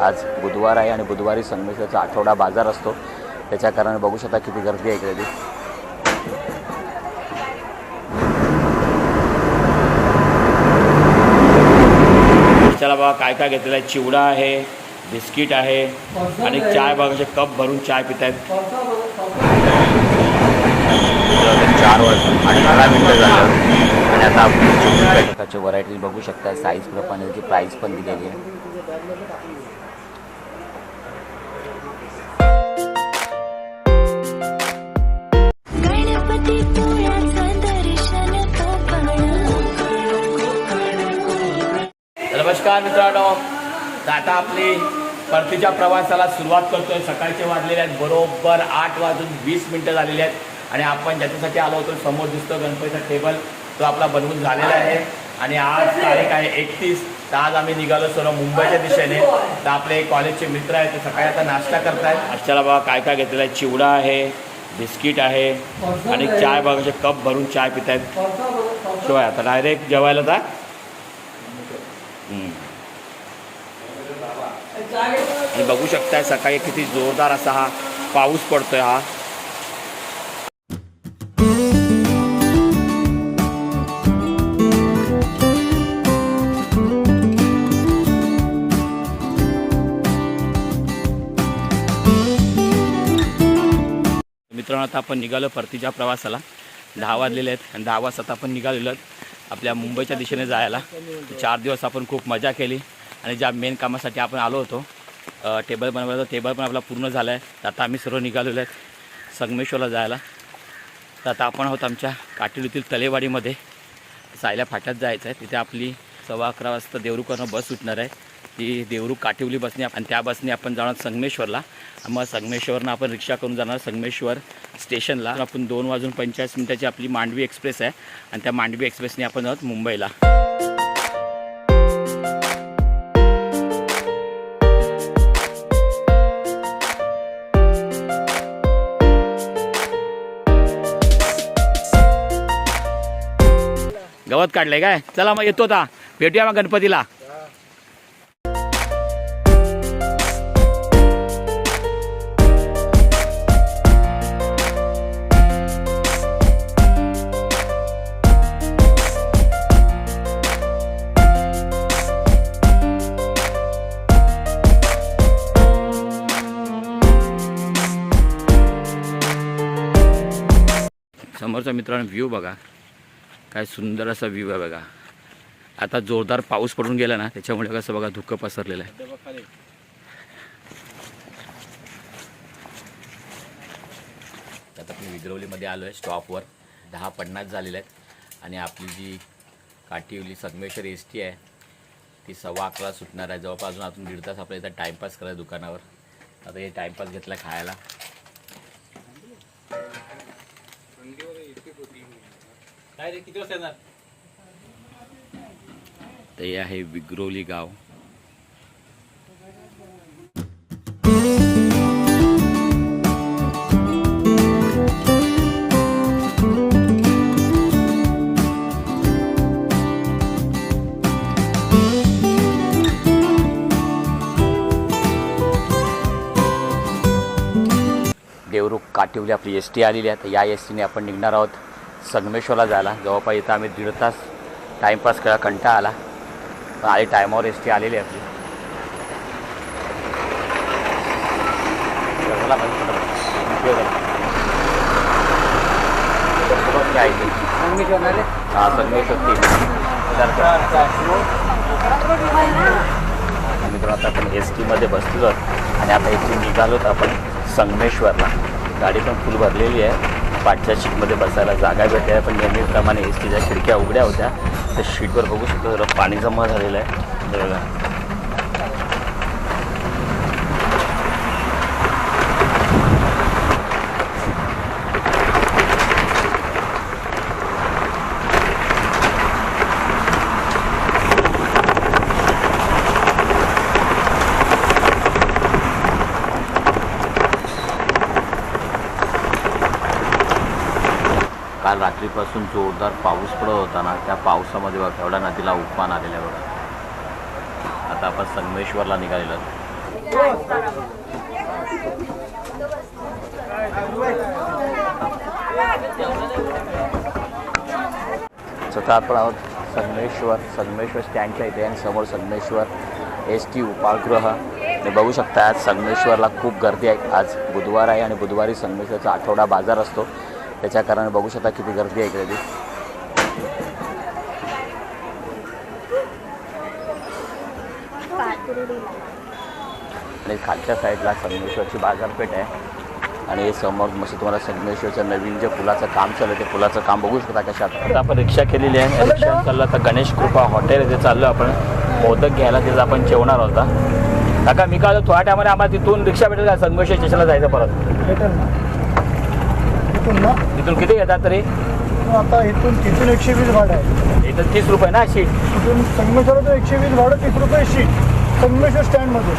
आज बुधवार आहे आणि बुधवारी संगमेश्वरचा आठवडा बाजार असतो, त्याच्या कारणाने बघू शकता किती गर्दी आहे इकडे. चला बघा काय काय घेतलेलं आहे. चिवडा आहे, बिस्किट आहे आणि चाय बघा, कप भरून चाय पित आहेत. 4 वाजून 18 मिनटं झालं आणि आता आपण प्रकारचे व्हरायटीज बघू शकता. साईज प्रमाणे त्याची प्राईस पण दिलेली आहे. नमस्कार मित्रांनो, आता आपली परतीच्या प्रवासाला सुरुवात करतोय. सकाळचे वाजलेले आहेत बरोबर 8:20 झालेले आहेत आणि आपण ज्याच्यासाठी आलो होतो समोर दिसतो गणपतीचा टेबल, तो आपला बनवून झालेला आहे. आणि आज तारीख आहे 31. तर आज आम्ही निघालो सर्व मुंबईच्या दिशेने. तर आपले कॉलेजचे मित्र आहेत ते सकाळी आता नाश्ता करतायत. अशाला बघा काय काय घेतलेलं आहे. चिवडा आहे, बिस्किट आहे आणि चाय बघा, कप भरून चाय पित आहेत. शिवाय आता डायरेक्ट जेवायला जा. आणि बघू शकताय सकाळी किती जोरदार असा हा पाऊस पडतोय. हा मित्रांनो, आता आपण निघालो परतीच्या प्रवासाला. 10 वाजलेले आहेत आणि 10 वाजता आता आपण निघालेलो आपल्या मुंबईच्या दिशेने जायला. 4 दिवस आपण खूप मजा केली आणि ज्या मेन कामासाठी आपण आलो होतो टेबल बनवायला, टेबल पण आपला पूर्ण झाला आहे. तर आता आम्ही सर्व निघालेलो आहेत संगमेश्वरला जायला. तर आता आपण आहोत आमच्या काटेलीतील तलेवाडीमध्ये. सायला फाट्यात जायचं आहे. तिथे आपली 11:15 वाजता देवरुखवरून बस सुटणार आहे. ती देवरुख काटेवली बसने आणि त्या बसने आपण जाणार संगमेश्वरला. मग संगमेश्वरनं आपण रिक्षा करून जाणार संगमेश्वर स्टेशनला. आपण 2:45 आपली मांडवी एक्सप्रेस आहे आणि त्या मांडवी एक्सप्रेसने आपण जाऊ मुंबईला. गवत काढलंय काय? चला मग येतो आता, भेटूया मग गणपतीला. समोरचा मित्रांनो व्ह्यू बघा, काय सुंदर असा व्ह्यू आहे बघा. आता जोरदार पाऊस पडून गेला ना, त्याच्यामुळे कसं बघा धुकं पसरलेलं आहे. आता आपण विद्रोलीमध्ये आलो आहे. स्टॉपवर 10:50 झालेले आहेत आणि आपली जी काटेवली संगमेश्वर ST आहे ती 11:15 सुटणार आहे. जवळपास अजून 1.5 तास आपल्या इथं टाईमपास करायला दुकानावर. आता हे टाईमपास घेतला खायला. किती वाजता येणार? ते आहे विग्रोली गाव. देवरुख काटेवली आपली ST आलेली आहे. तर या STने आपण निघणार आहोत संगमेश्वरला जायला. जवळपास इथं आम्ही 1.5 तास टाईमपास केला, कंटाळा आला. पण आधी टायमावर ST आलेली आहे आपली. हां, संगमेश्वर 3. मित्रांनो, आता आपण STमध्ये बसलो आणि आता इथून निघालोत आपण संगमेश्वरला. गाडी पण फुल भरलेली आहे. पाठच्या सीटमध्ये बसायला जागा भेटते आहे, पण नेहमीप्रमाणे STच्या खिडक्या उघड्या होत्या. तर सीटवर बघू शकतो जरा पाणी जमा झालेलं आहे. काल रात्रीपासून जोरदार पाऊस पडत होता ना, त्या पावसामध्ये बघा एवढ्या नदीला उफान आलेलं आहे बघा. आता आपण संगमेश्वरला निघालेलो. स्वतः आपण आहोत संगमेश्वर स्टँडच्या इथे आणि समोर संगमेश्वर ST उपाहारगृह. आणि बघू शकता आज संगमेश्वरला खूप गर्दी आहे. आज बुधवार आहे आणि बुधवारी संगमेश्वरचा आठवडा बाजार असतो, त्याच्या कारणाने बघू शकता किती गर्दी आहे इकडे. आणि खालच्या साईडला संगमेश्वरची बाजारपेठ आहे आणि समोर मस्त तुम्हाला संगमेश्वरचं नवीन जे पुलाचं काम चालू आहे ते पुलाचं काम बघू शकता कशा. आता आपण रिक्षा केलेली आहे. रिक्षा चाललं आता गणेश कृपा हॉटेल इथे चाललो आपण मोदक घ्यायला. तिथं आपण जेवणार होता. काका मी काय थोड्या टायमाने आम्हाला तिथून रिक्षा भेटेल का संगमेश्वर स्टेशनला जायचं परत? तिथून किती घेतात तरी? आता तिथून 120 भाडं आहे. इथं 30 रुपये ना शीट. तिथून संगमेश्वराचं 120 भाडं, 30 रुपये शीट संगमेश्वर स्टँडमध्ये.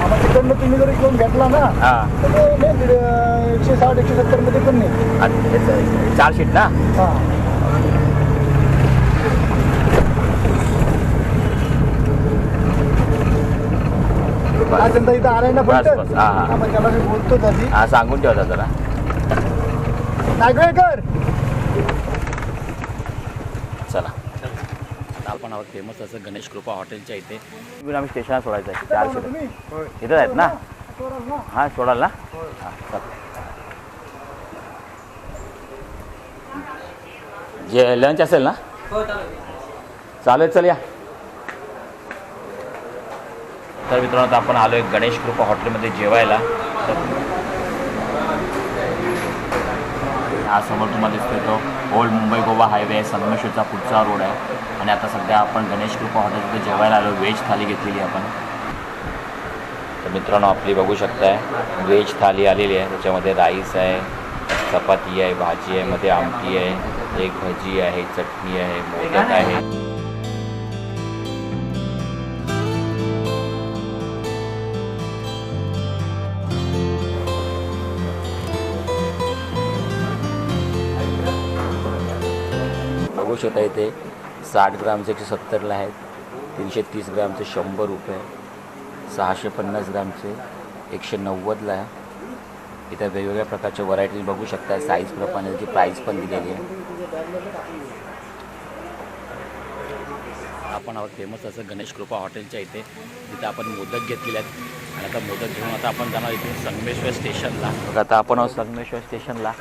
आता तिकडनं तुम्ही जर इकडून घेतला ना तर 160 170 मध्ये पण नाही. 4 शीट ना. अजून इथं आलाय ना फक्त. आपण त्याला मी बोलतो आधी. हा सांगून ठेवता जरा. नागवेकर चला आपण आहोत फेमस असं गणेश कृपा हॉटेलच्या इथे. आम्ही स्टेशनला सोडायचं आहे. 4 शीट इथं आहेत ना. हां सोडाल ना. हां चल जे लंच असेल ना. चालेल चल या. तर मित्रांनो आता आपण आलो आहे गणेश कृपा हॉटेलमध्ये जेवायला. हा समोर तुम्हाला दिसतोय तो ओल्ड मुंबई गोवा हायवे आहे. संगमेश्वरचा पुढचा रोड आहे आणि आता सध्या आपण गणेश कृपा हॉटेलमध्ये जेवायला आलो. व्हेज थाली घेतलेली आपण. तर मित्रांनो आपली बघू शकताय व्हेज थाली आलेली आहे. त्याच्यामध्ये राईस आहे, चपाती आहे, भाजी आहे, मध्ये आमटी आहे, एक भजी आहे, चटणी आहे, मोदक आहे. बघू शकता इथे 60 ग्रामचे 170ला आहेत, 330 ग्रामचे 100 रुपये, 650 ग्रामचे 190ला आहे. इथे वेगवेगळ्या प्रकारच्या व्हरायटी बघू शकता. साईजप्रमाणे त्याची प्राईस पण दिलेली आहे. आपण आहोत फेमस असं गणेश कृपा हॉटेलच्या इथे. तिथे आपण मोदक घेतलेले आहेत आणि आता मोदक घेऊन आता आपण जाणार इथे संगमेश्वर स्टेशनला. आता आपण आहोत संगमेश्वर स्टेशनला.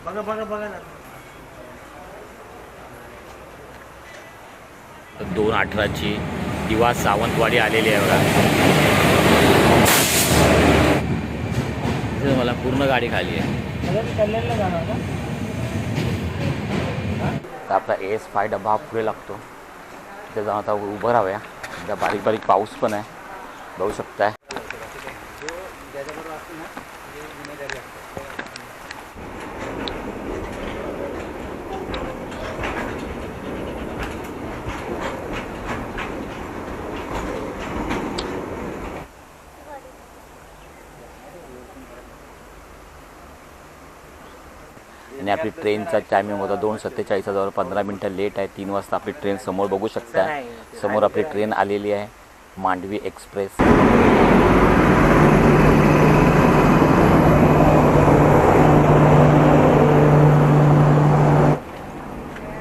बघा बघा बघा ना. 218ची दिवा सावंतवाडी आलेली आहे बघा. मला पूर्ण गाडी खाली आहे. आपला AS5 डबा पुढे लागतो. तिथे जाऊन आता उभं राहूया. एकदा बारीक बारीक पाऊस पण आहे बघू शकताय. आणि आपली ट्रेनचा टायमिंग होता 2:47. 15 मिनटं लेट आहे. 3 वाजता आपली ट्रेन समोर बघू शकता. समोर आपली ट्रेन आलेली आहे मांडवी एक्सप्रेस.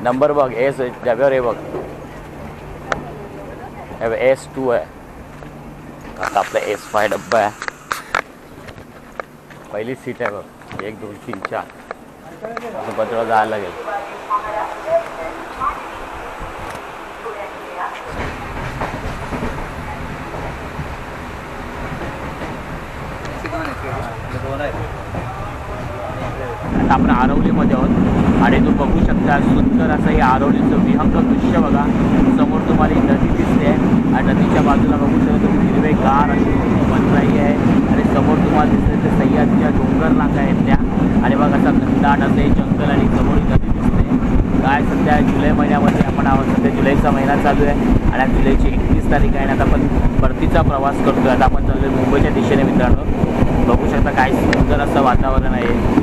नंबर बघ एस डब्यावर आहे बघ. S2 आहे. आता आपला AS5 डब्बा आहे. पहिली सीट आहे बघ. 1 2 3 4 असं पत्र जायला लागेल. आता आपण आरवलीमध्ये आहोत आणि तुम्ही बघू शकता सुंदर असं हे आरवलीचं विहंग दृश्य बघा. समोर तुम्हाला ही नदी दिसते आणि नदीच्या बाजूला बघू शकता तुम्ही हिरवेगार अशी वनराई आहे आणि समोर तुम्हाला दिसते ते सह्याद्रीच्या डोंगर रांगा आहेत त्या आणि मग असा घनदाट असे जंगल आणि समोर नदी दिसते. काय सध्या जुलै महिन्यामध्ये आपण आहोत. सध्या जुलैचा महिना चालू आहे आणि आज जुलैची 31 तारीख आहे आणि आता आपण परतीचा प्रवास करतो. आता आपण चाललो आहे मुंबईच्या दिशेने. मित्रांनो बघू शकता काय सुंदर असं वातावरण आहे.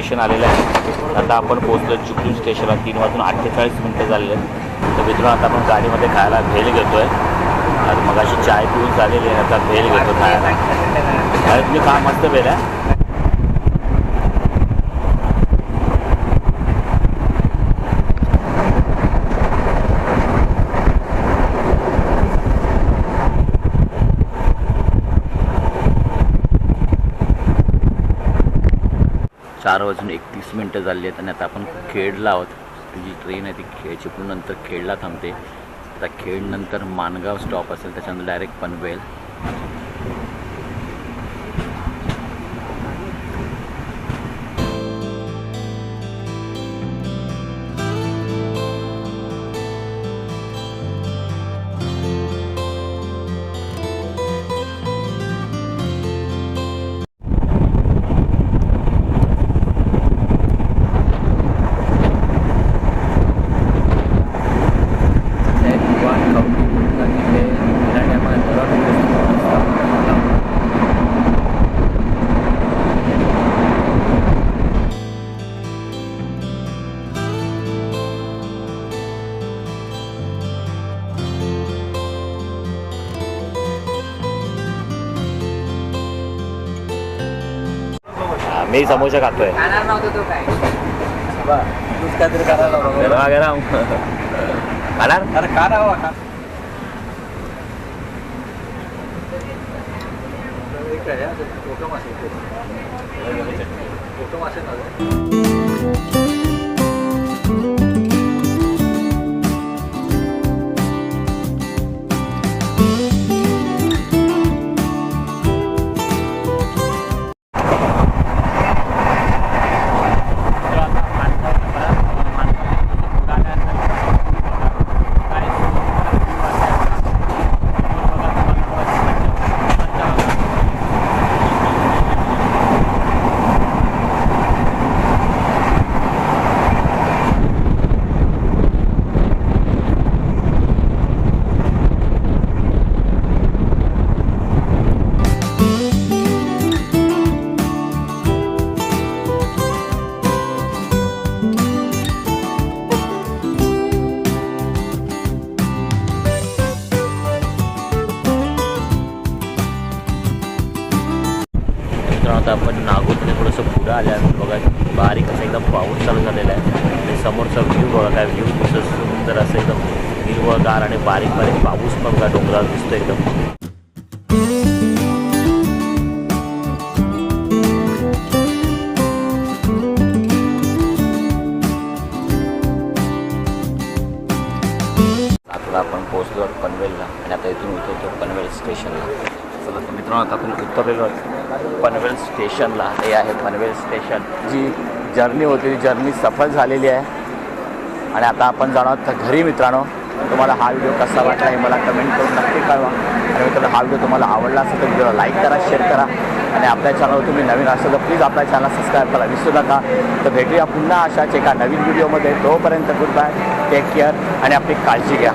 स्टेशन आलेलं आहे. आता आपण पोहोचलो चिपळूण स्टेशनला. 3 वाजून 48 मिनटं झालेले आहेत. तर मित्रांनो आता आपण गाडीमध्ये खायला भेल घेतो आहे. आणि मग अशी चाय पिऊन झालेली आहे. आता भेल घेतो खायला. अरे तुम्ही का मस्त भेल आहे. 4 वाजून 31 मिनटं झाली आहेत आणि आता आपण खेडला आहोत. जी ट्रेन आहे ती चिपळूण नंतर खेडला थांबते. आता खेडनंतर माणगाव स्टॉप असेल, त्याच्यानंतर डायरेक्ट पनवेल. मी समोसा खातोय. गरमा गरम खाणार. अरे का राव का आता आपण नागोदने थोडंसं पुढं आल्यानंतर बघा बारीक असं एकदम पाऊस चालू झालेला आहे. आणि समोरचा व्ह्यू बघा काय व्ह्यू कसं सुंदर असं एकदम हिरवंगार आणि बारीक बारीक पाऊस पण बघा डोंगरावर दिसतो एकदम. आता आपण पोहोचलो पनवेलला आणि आता इथून उतरतो पनवेल स्टेशनला. चला तर मित्रांनो आता आपण उतरलेलो आहोत पनवेल स्टेशनला. हे आहे पनवेल स्टेशन. जी जर्नी होती ती जर्नी सफल झालेली आहे आणि आता आपण जाणार आहोत घरी. मित्रांनो तुम्हाला हा व्हिडिओ कसा वाटला हे मला कमेंट करून नक्की कळवा. आणि मित्रांनो हा व्हिडिओ तुम्हाला आवडला असेल तर व्हिडिओला लाईक करा, शेअर करा आणि आपल्या चॅनलवर तुम्ही नवीन असेल तर प्लीज आपल्या चॅनल सबस्क्राईब करा विसरू नका. तर भेटूया पुन्हा अशाच एका नवीन व्हिडिओमध्ये. तोपर्यंत गुड बाय, टेक केअर आणि आपली काळजी घ्या.